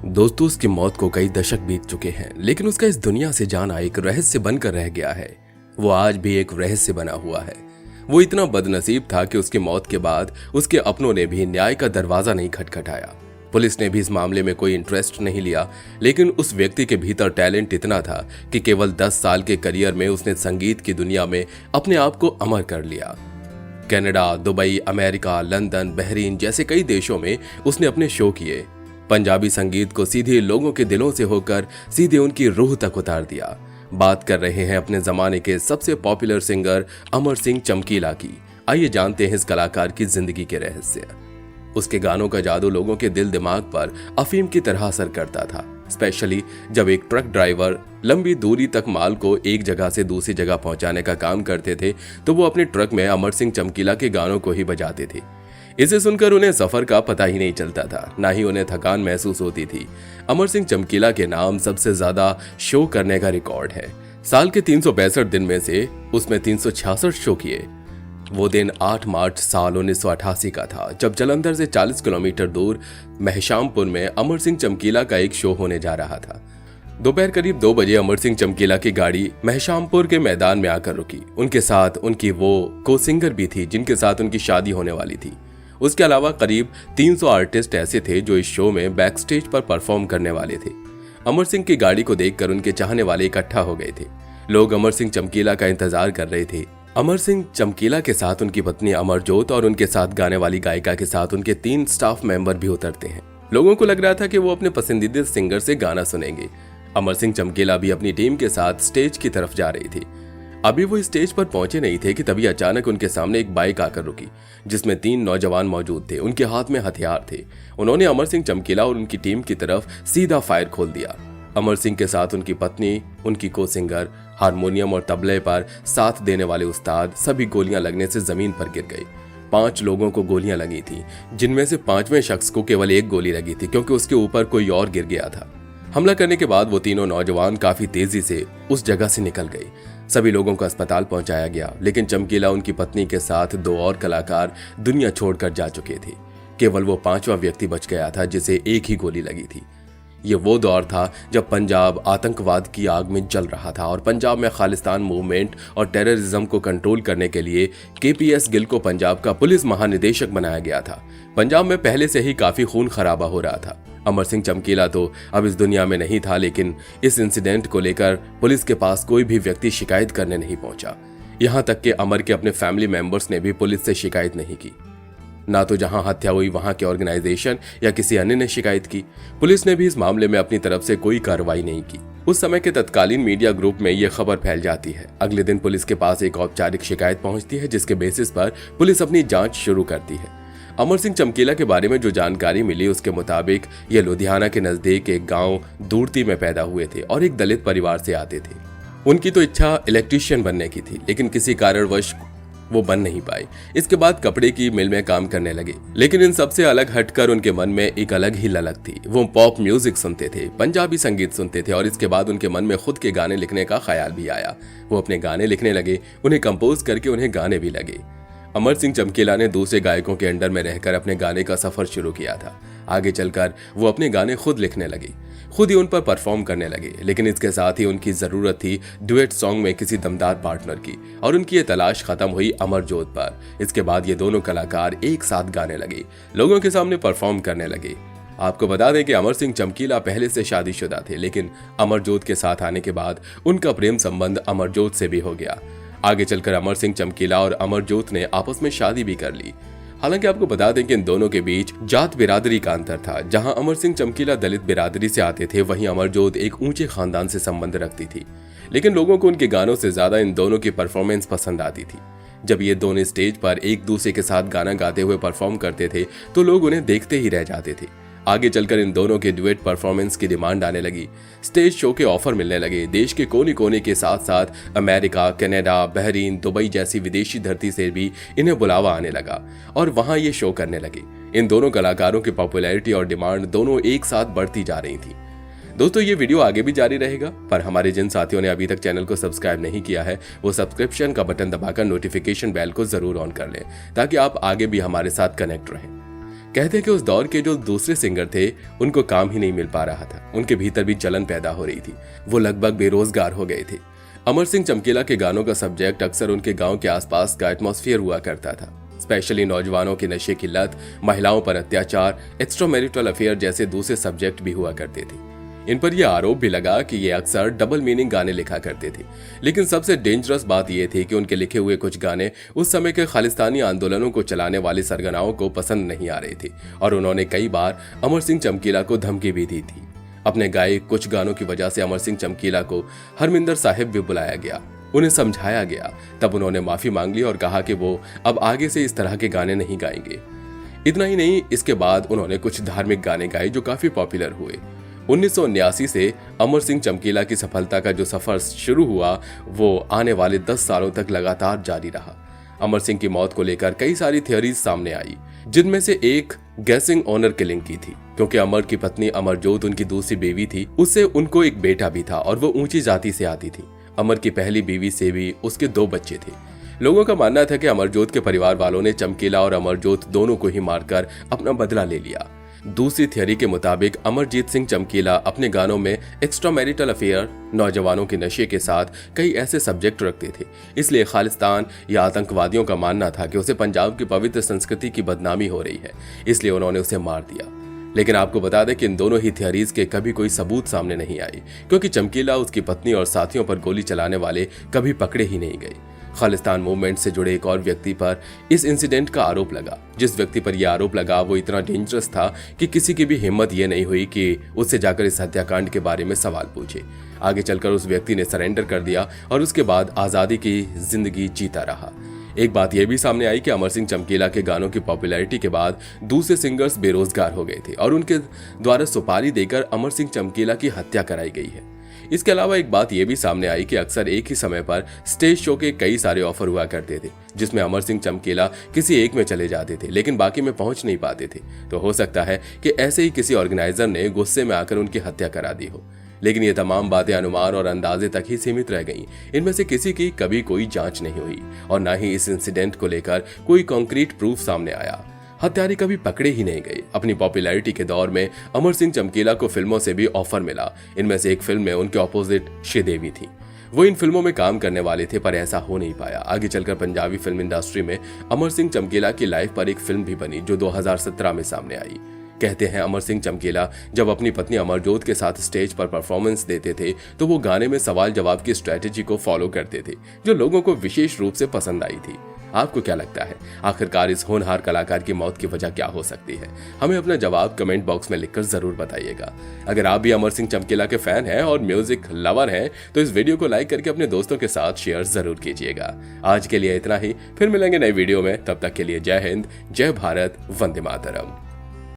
दोस्तों, उसकी मौत को कई दशक बीत चुके हैं, लेकिन उसका इस दुनिया से जाना एक रहस्य बनकर रह गया है। वो आज भी एक रहस्य बना हुआ है। वो इतना बदनसीब था कि उसकी मौत के बाद उसके अपनों ने भी न्याय का दरवाजा नहीं खटखटाया। पुलिस ने भी इस मामले में कोई इंटरेस्ट नहीं लिया, लेकिन उस व्यक्ति के भीतर टैलेंट इतना था कि केवल 10 साल के करियर में उसने संगीत की दुनिया में अपने आप को अमर कर लिया। Canada, Dubai, America, London, Bahrain जैसे कई देशों में उसने अपने शो किए। पंजाबी संगीत को सीधे लोगों के दिलों से होकर सीधे उनकी रूह तक उतार दिया। बात कर रहे हैं अपने जमाने के सबसे पॉपुलर सिंगर अमर सिंह चमकीला की। आइए जानते हैं इस कलाकार की जिंदगी के रहस्य। उसके गानों का जादू लोगों के दिल दिमाग पर अफीम की तरह असर करता था, स्पेशली जब एक ट्रक ड्राइवर लंबी दूरी तक माल को एक जगह से दूसरी जगह पहुंचाने का काम करते थे तो वो अपने ट्रक में अमर सिंह चमकीला के गानों को ही बजाते थे। इसे सुनकर उन्हें सफर का पता ही नहीं चलता था, ना ही उन्हें थकान महसूस होती थी। अमर सिंह चमकीला के नाम सबसे ज्यादा शो करने का रिकॉर्ड है। साल के 365 दिन में से उसमें 366 शो किए। वो दिन 8 मार्च साल 1988 का था, जब जालंधर से 40 किलोमीटर दूर महशामपुर में अमर सिंह चमकीला का एक शो होने जा रहा था। दोपहर करीब 2 बजे अमर सिंह चमकीला की गाड़ी महशामपुर के मैदान में आकर रुकी। उनके साथ उनकी वो को सिंगर भी थी जिनके साथ उनकी शादी होने वाली थी। उसके अलावा करीब 300 आर्टिस्ट ऐसे थे जो इस शो में बैक स्टेज पर परफॉर्म करने वाले थे। अमर सिंह की गाड़ी को देखकर उनके चाहने वाले इकट्ठा हो गए थे। लोग अमर सिंह चमकीला का इंतजार कर रहे थे। अमर सिंह चमकीला के साथ उनकी पत्नी अमरजोत और उनके साथ गाने वाली गायिका के साथ उनके 3 स्टाफ मेंबर भी उतरते हैं। लोगों को लग रहा था कि वो अपने पसंदीदा सिंगर से गाना सुनेंगे। अमर सिंह चमकीला भी अपनी टीम के साथ स्टेज की तरफ जा रही थी। अभी वो स्टेज पर पहुंचे नहीं थे कि तभी अचानक उनके सामने एक बाइक आकर रुकी, जिसमें 3 नौजवान मौजूद थे। उनके हाथ में हथियार थे। उन्होंने अमर सिंह चमकीला और उनकी टीम की तरफ सीधा फायर खोल दिया। अमर सिंह के साथ उनकी पत्नी, उनकी को सिंगर, हारमोनियम और तबले पर साथ देने वाले उस्ताद सभी गोलियां लगने से जमीन पर गिर गए। 5 लोगों को गोलियां लगी थी, जिनमें से 5वें शख्स को केवल 1 गोली लगी थी क्योंकि उसके ऊपर कोई और गिर गया था। हमला करने के बाद वो तीनों नौजवान काफी तेजी से उस जगह से निकल गए। सभी लोगों को अस्पताल पहुंचाया गया, लेकिन चमकीला उनकी पत्नी के साथ 2 और कलाकार दुनिया छोड़कर जा चुके थे। केवल वो 5वां व्यक्ति बच गया था जिसे 1 ही गोली लगी थी। ये वो दौर था जब पंजाब आतंकवाद की आग में जल रहा था और पंजाब में खालिस्तान मूवमेंट और टेररिज्म को कंट्रोल करने के लिए KPS गिल को पंजाब का पुलिस महानिदेशक बनाया गया था। पंजाब में पहले से ही काफी खून खराबा हो रहा था। अमर सिंह चमकीला तो अब इस दुनिया में नहीं था, लेकिन इस इंसिडेंट को लेकर पुलिस के पास कोई भी व्यक्ति शिकायत करने नहीं पहुंचा। यहां तक कि अमर के अपने फैमिली मेंबर्स ने भी पुलिस से शिकायत नहीं की। ना तो जहां हत्या हुई वहां के ऑर्गेनाइजेशन या किसी अन्य ने शिकायत की। पुलिस ने भी इस मामले में अपनी तरफ से कोई कार्रवाई नहीं की। उस समय के तत्कालीन मीडिया ग्रुप में यह खबर फैल जाती है। अगले दिन पुलिस के पास एक औपचारिक शिकायत पहुंचती है, जिसके बेसिस पर पुलिस अपनी जांच शुरू करती है। अमर सिंह चमकीला के बारे में जो जानकारी मिली उसके मुताबिक ये लुधियाना के नजदीक एक गांव दूरती में पैदा हुए थे और एक दलित परिवार से आते थे। उनकी तो इच्छा इलेक्ट्रीशियन बनने की थी, लेकिन किसी कारणवश वो बन नहीं पाए। इसके बाद कपड़े की मिल में काम करने लगे, लेकिन इन सबसे अलग हटकर उनके मन में एक अलग ही ललक थी। वो पॉप म्यूजिक सुनते थे, पंजाबी संगीत सुनते थे और इसके बाद उनके मन में खुद के गाने लिखने का ख्याल भी आया। वो अपने गाने लिखने लगे, उन्हें कंपोज करके उन्हें गाने भी लगे। अमर सिंह चमकीला ने दूसरे गायकों के अंडर में रहकर अपने गाने का सफर शुरू किया था। आगे चलकर वो अपने गाने खुद लिखने लगे, खुद ही उन पर परफॉर्म करने लगे, लेकिन इसके साथ ही उनकी जरूरत थी डुएट सॉन्ग में किसी दमदार पार्टनर की, और उनकी ये तलाश खत्म हुई अमरजोत पर। इसके बाद ये दोनों कलाकार एक साथ गाने लगे, लोगों के सामने परफॉर्म करने लगे। आपको बता दें कि अमर सिंह चमकीला पहले से शादीशुदा थे, लेकिन अमरजोत के साथ आने के बाद उनका प्रेम संबंध अमरजोत से भी हो गया। आगे चलकर अमर सिंह चमकीला और अमरजोत ने आपस में शादी भी कर ली। हालांकि आपको बता दें कि इन दोनों के बीच जात बिरादरी का अंतर था। जहां अमर सिंह चमकीला दलित बिरादरी से आते थे, वहीं अमरजोत एक ऊंचे खानदान से संबंध रखती थी। लेकिन लोगों को उनके गानों से ज्यादा इन दोनों की परफॉर्मेंस पसंद आती थी। जब ये दोनों स्टेज पर एक दूसरे के साथ गाना गाते हुए परफॉर्म करते थे तो लोग उन्हें देखते ही रह जाते थे। आगे चलकर इन दोनों के डुएट परफॉर्मेंस की डिमांड आने लगी। स्टेज शो के ऑफर मिलने लगे। देश के कोने कोने के साथ साथ अमेरिका, कनाडा, बहरीन, दुबई जैसी विदेशी धरती से भी इन्हें बुलावा आने लगा और वहां ये शो करने लगे। इन दोनों कलाकारों की पॉपुलैरिटी और डिमांड दोनों एक साथ बढ़ती जा रही थी। दोस्तों, ये वीडियो आगे भी जारी रहेगा, पर हमारे जिन साथियों ने अभी तक चैनल को सब्सक्राइब नहीं किया है वो सब्सक्रिप्शन का बटन दबाकर नोटिफिकेशन बेल को जरूर ऑन कर लें, ताकि आप आगे भी हमारे साथ कनेक्ट रहें। कहते हैं कि उस दौर के जो दूसरे सिंगर थे उनको काम ही नहीं मिल पा रहा था, उनके भीतर भी जलन पैदा हो रही थी, वो लगभग बेरोजगार हो गए थे। अमर सिंह चमकीला के गानों का सब्जेक्ट अक्सर उनके गांव के आसपास का एटमॉस्फेयर हुआ करता था, स्पेशली नौजवानों की नशे की लत, महिलाओं पर अत्याचार, एक्स्ट्रा मैरिटल अफेयर जैसे दूसरे सब्जेक्ट भी हुआ करते थे। इन पर यह आरोप भी लगा कि ये अक्सर डबल मीनिंग गाने लिखा करते थे, लेकिन सबसे डेंजरस बात यह थी कि उनके लिखे हुए कुछ गाने उस समय के खालिस्तानी आंदोलनों को चलाने वाले सरगनाओं को पसंद नहीं आ रहे थे और उन्होंने कई बार अमर सिंह चमकीला को धमकी भी दी थी। अपने गाए कुछ गानों की वजह से अमर सिंह चमकीला को हरमिंदर साहिब भी बुलाया गया, उन्हें समझाया गया, तब उन्होंने माफी मांग ली और कहा कि वो अब आगे से इस तरह के गाने नहीं गाएंगे। इतना ही नहीं, इसके बाद उन्होंने कुछ धार्मिक गाने गाए जो काफी पॉपुलर हुए। 1979 से अमर सिंह चमकीला की सफलता का जो सफर शुरू हुआ वो आने वाले 10 सालों तक लगातार जारी रहा। अमर सिंह की मौत को लेकर कई सारी थियोरीज सामने आई, जिनमें से एक गैसिंग ऑनर किलिंग की थी, क्योंकि अमर की पत्नी अमरजोत उनकी दूसरी बीवी थी, उससे उनको एक बेटा भी था और वो ऊंची जाति से आती थी। अमर की पहली बीवी से भी उसके 2 बच्चे थे। लोगों का मानना था कि अमरजोत के परिवार वालों ने चमकीला और अमरजोत दोनों को ही मारकर अपना बदला ले लिया। दूसरी थियोरी के मुताबिक अमरजीत सिंह चमकीला अपने गानों में एक्स्ट्रा मैरिटल अफेयर, नौजवानों के नशे के साथ कई ऐसे सब्जेक्ट रखते थे, इसलिए खालिस्तान या आतंकवादियों का मानना था कि उसे पंजाब की पवित्र संस्कृति की बदनामी हो रही है, इसलिए उन्होंने उसे मार दिया। लेकिन आपको बता दें कि इन दोनों ही थियोरीज के कभी कोई सबूत सामने नहीं आई, क्योंकि चमकीला, उसकी पत्नी और साथियों पर गोली चलाने वाले कभी पकड़े ही नहीं गए। खालिस्तान मूवमेंट से जुड़े एक और व्यक्ति पर इस इंसिडेंट का आरोप लगा। जिस व्यक्ति पर यह आरोप लगा वो इतना डेंजरस था कि किसी की भी हिम्मत ये नहीं हुई कि उससे जाकर इस हत्याकांड के बारे में सवाल पूछे। आगे चलकर उस व्यक्ति ने सरेंडर कर दिया और उसके बाद आजादी की जिंदगी जीता रहा। एक बात यह भी सामने आई कि अमर सिंह चमकीला के गानों की पॉपुलैरिटी के बाद दूसरे सिंगर्स बेरोजगार हो गए थे और उनके द्वारा सुपारी देकर अमर सिंह चमकीला की हत्या कराई गई है। इसके अलावा एक बात यह भी सामने आई कि अक्सर एक ही समय पर स्टेज शो के कई सारे ऑफर हुआ करते थे, जिसमें अमर सिंह चमकीला किसी एक में चले जाते थे लेकिन बाकी में पहुंच नहीं पाते थे। तो हो सकता है कि ऐसे ही किसी ऑर्गेनाइजर ने गुस्से में आकर उनकी हत्या करा दी हो। लेकिन ये तमाम बातें अनुमान और अंदाजे तक ही सीमित रह गईं। इनमें से किसी की कभी कोई जांच नहीं हुई और न ही इस इंसिडेंट को लेकर कोई कॉन्क्रीट प्रूफ सामने आया। हत्यारे कभी पकड़े ही नहीं गए। अपनी पॉपुलैरिटी के दौर में अमर सिंह चमकीला को फिल्मों से भी ऑफर मिला। इनमें से एक फिल्म में उनके ऑपोजिट श्रीदेवी थी। वो इन फिल्मों में काम करने वाले थे, पर ऐसा हो नहीं पाया। आगे चलकर पंजाबी फिल्म इंडस्ट्री में अमर सिंह चमकीला की लाइफ पर एक फिल्म भी बनी जो 2017 में सामने आई। कहते हैं अमर सिंह चमकीला जब अपनी पत्नी अमरजोत के साथ स्टेज पर परफॉर्मेंस देते थे तो वो गाने में सवाल जवाब की स्ट्रेटेजी को फॉलो करते थे, जो लोगों को विशेष रूप से पसंद आई थी। आपको क्या लगता है, आखिरकार इस होनहार कलाकार की मौत की वजह क्या हो सकती है? हमें अपना जवाब कमेंट बॉक्स में लिखकर जरूर बताइएगा। अगर आप भी अमर सिंह चमकीला के फैन हैं और म्यूजिक लवर हैं तो इस वीडियो को लाइक करके अपने दोस्तों के साथ शेयर जरूर कीजिएगा। आज के लिए इतना ही, फिर मिलेंगे नई वीडियो में। तब तक के लिए जय हिंद, जय भारत, वंदे मातरम।